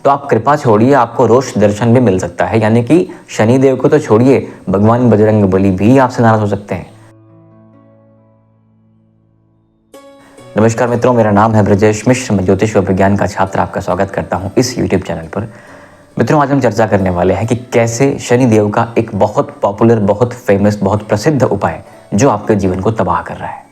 तो आप कृपा छोड़िए, आपको रोष दर्शन भी मिल सकता है। यानी कि शनिदेव को तो छोड़िए, भगवान बजरंगबली भी आपसे नाराज हो सकते हैं। नमस्कार मित्रों, मेरा नाम है ब्रजेश मिश्र। मैं ज्योतिष व विज्ञान का छात्र आपका स्वागत करता हूं इस YouTube चैनल पर। मित्रों, आज हम चर्चा करने वाले हैं कि कैसे शनिदेव का एक बहुत पॉपुलर, बहुत फेमस, बहुत प्रसिद्ध उपाय जो आपके जीवन को तबाह कर रहा है।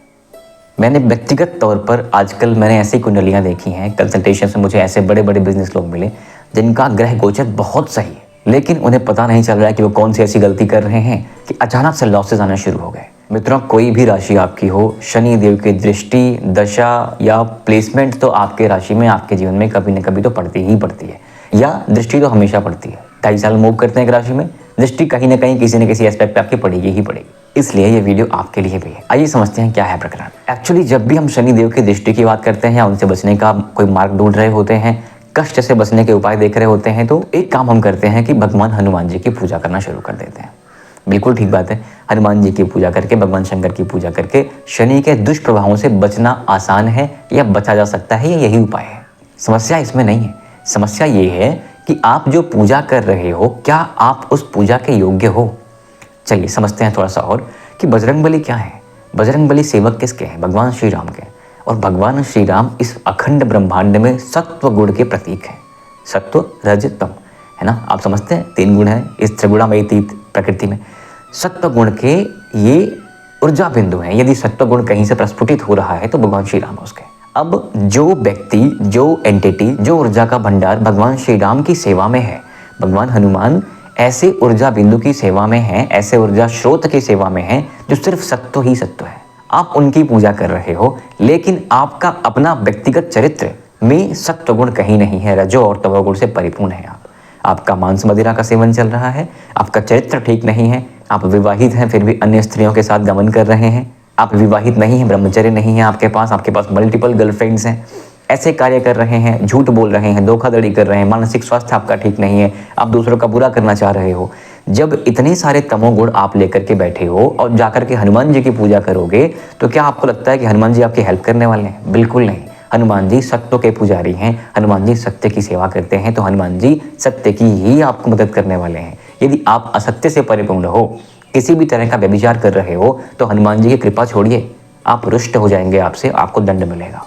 मैंने व्यक्तिगत तौर पर आजकल मैंने ऐसी कुंडलियां देखी हैं, कंसल्टेशन में मुझे ऐसे बड़े बड़े बिजनेस लोग मिले जिनका ग्रह गोचर बहुत सही है, लेकिन उन्हें पता नहीं चल रहा है कि वो कौन सी ऐसी गलती कर रहे हैं कि अचानक से लॉसेस आना शुरू हो गए। मित्रों, कोई भी राशि आपकी हो, शनि देव की दृष्टि, दशा या प्लेसमेंट तो आपके राशि में, आपके जीवन में कभी न कभी तो पड़ती ही पड़ती है, या दृष्टि तो हमेशा पड़ती है। 2.5 साल मूव करते हैं एक राशि में, दृष्टि कहीं ना कहीं किसी न किसी एस्पेक्ट पे आपकी पड़ेगी ही पड़ेगी। इसलिए ये वीडियो आपके लिए भी है। आइए समझते हैं क्या है प्रकरण। एक्चुअली जब भी हम शनि देव की दृष्टि की बात करते हैं, उनसे बचने का कोई मार्ग ढूंढ रहे होते हैं, कष्ट से बचने के उपाय देख रहे होते हैं, तो एक काम हम करते हैं कि भगवान हनुमान जी की पूजा करना शुरू कर देते हैं। बिल्कुल ठीक बात है। हनुमान जी की पूजा करके, भगवान शंकर की पूजा करके शनि के दुष्प्रभावों से बचना आसान है, या बचा जा सकता है, या यही उपाय है। समस्या इसमें नहीं है। समस्या ये है कि आप जो पूजा कर रहे हो, क्या आप उस पूजा के योग्य हो। चलिए समझते हैं थोड़ा सा और कि बजरंगबली क्या है। बजरंगबली सेवक किसके हैं? भगवान श्री राम के। और भगवान श्री राम इस अखंड ब्रह्मांड में सत्व गुण के प्रतीक हैं। सत्व, रज, तम, है ना। आप समझते हैं 3 गुण हैं इस त्रिगुणामयी प्रकृति में। सत्व गुण के ये ऊर्जा बिंदु हैं। यदि सत्व गुण कहीं से प्रस्फुटित हो रहा है तो भगवान श्री राम उसके। अब जो व्यक्ति, जो एंटिटी, जो ऊर्जा का भंडार भगवान श्री राम की सेवा में है, भगवान हनुमान ऐसे ऊर्जा बिंदु की सेवा में हैं, ऐसे ऊर्जा स्रोत की सेवा में हैं जो सिर्फ सत्व ही सत्व है। आप उनकी पूजा कर रहे हो, लेकिन आपका अपना व्यक्तिगत चरित्र में सत्व गुण कहीं नहीं है, रजो और तमोगुण से परिपूर्ण है। आपका मांस मदिरा का सेवन चल रहा है, आपका चरित्र ठीक नहीं है, आप विवाहित हैं फिर भी अन्य स्त्रियों के साथ गमन कर रहे हैं, आप विवाहित नहीं हैं, ब्रह्मचर्य नहीं है आपके पास मल्टीपल गर्लफ्रेंड्स हैं, ऐसे कार्य कर रहे हैं, झूठ बोल रहे हैं, धोखाधड़ी कर रहे हैं, मानसिक स्वास्थ्य आपका ठीक नहीं है, आप दूसरों का बुरा करना चाह रहे हो। जब इतने सारे तमोगुण आप लेकर के बैठे हो और जाकर के हनुमान जी की पूजा करोगे, तो क्या आपको लगता है कि हनुमान जी आपकी हेल्प करने वाले हैं? बिल्कुल नहीं। हनुमान जी सत्य के पुजारी हैं, हनुमान जी सत्य की सेवा करते हैं, तो हनुमान जी सत्य की ही आपको मदद करने वाले हैं। यदि आप असत्य से परिपूर्ण हो, किसी भी तरह का व्यभिचार कर रहे हो, तो हनुमान जी की कृपा छोड़िए, आप रुष्ट हो जाएंगे, आपसे आपको दंड मिलेगा।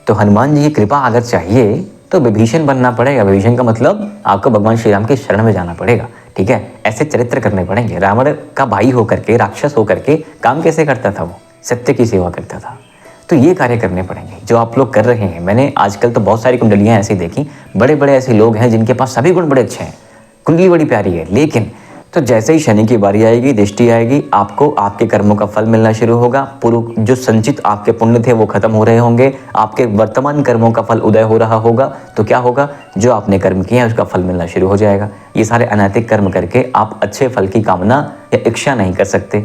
तो हनुमान जी की कृपा अगर चाहिए तो विभीषण बनना पड़ेगा। विभीषण का मतलब आपको भगवान श्री राम के शरण में जाना पड़ेगा, ठीक है। ऐसे चरित्र करने पड़ेंगे। रावण का भाई होकर के, राक्षस होकर के काम कैसे करता था? वो सत्य की सेवा करता था। तो ये कार्य करने पड़ेंगे जो आप लोग कर रहे हैं। मैंने आजकल तो बहुत सारी कुंडलियां ऐसी देखी, बड़े बड़े ऐसे लोग हैं जिनके पास सभी गुण बड़े अच्छे हैं, कुंडली बड़ी प्यारी है, लेकिन तो जैसे ही शनि की बारी आएगी, दृष्टि आएगी, आपको आपके कर्मों का फल मिलना शुरू होगा। पूर्व जो संचित आपके पुण्य थे वो खत्म हो रहे होंगे, आपके वर्तमान कर्मों का फल उदय हो रहा होगा। तो क्या होगा? जो आपने कर्म किए हैं उसका फल मिलना शुरू हो जाएगा। ये सारे अनैतिक कर्म करके आप अच्छे फल की कामना या इच्छा नहीं कर सकते।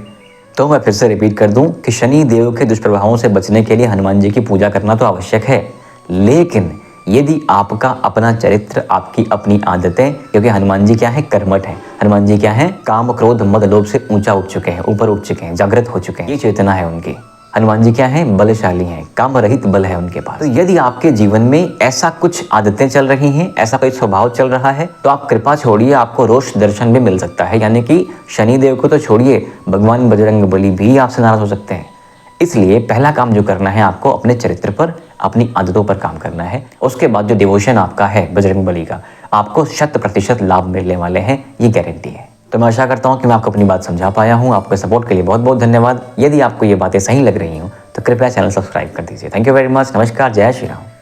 तो मैं फिर से रिपीट कर दूं कि शनि देव के दुष्प्रभावों से बचने के लिए हनुमान जी की पूजा करना तो आवश्यक है, लेकिन यदि आपका अपना चरित्र, आपकी अपनी आदतें, क्योंकि हनुमान जी क्या है? कर्मठ है। हनुमान जी क्या है? काम, क्रोध, मद, लोभ से ऊंचा उठ चुके हैं, ऊपर उठ चुके हैं, जागृत हो चुके हैं, ये चेतना है उनकी। हनुमान जी क्या है? बलशाली हैं, काम रहित बल है उनके पास। तो यदि आपके जीवन में ऐसा कुछ आदतें चल रही हैं, ऐसा कोई स्वभाव चल रहा है, तो आप कृपा छोड़िए, आपको रोष दर्शन भी मिल सकता है। यानी कि शनिदेव को तो छोड़िए, भगवान बजरंगबली भी आपसे नाराज हो सकते हैं। इसलिए पहला काम जो करना है, आपको अपने चरित्र पर, अपनी आदतों पर काम करना है। उसके बाद जो डिवोशन आपका है बजरंगबली का, आपको 100% लाभ मिलने वाले हैं, ये गारंटी है। तो मैं आशा करता हूँ कि मैं आपको अपनी बात समझा पाया हूँ। आपके सपोर्ट के लिए बहुत बहुत धन्यवाद। यदि आपको ये बातें सही लग रही हो तो कृपया चैनल सब्सक्राइब कर दीजिए। Thank you very much. नमस्कार, जय श्री राम।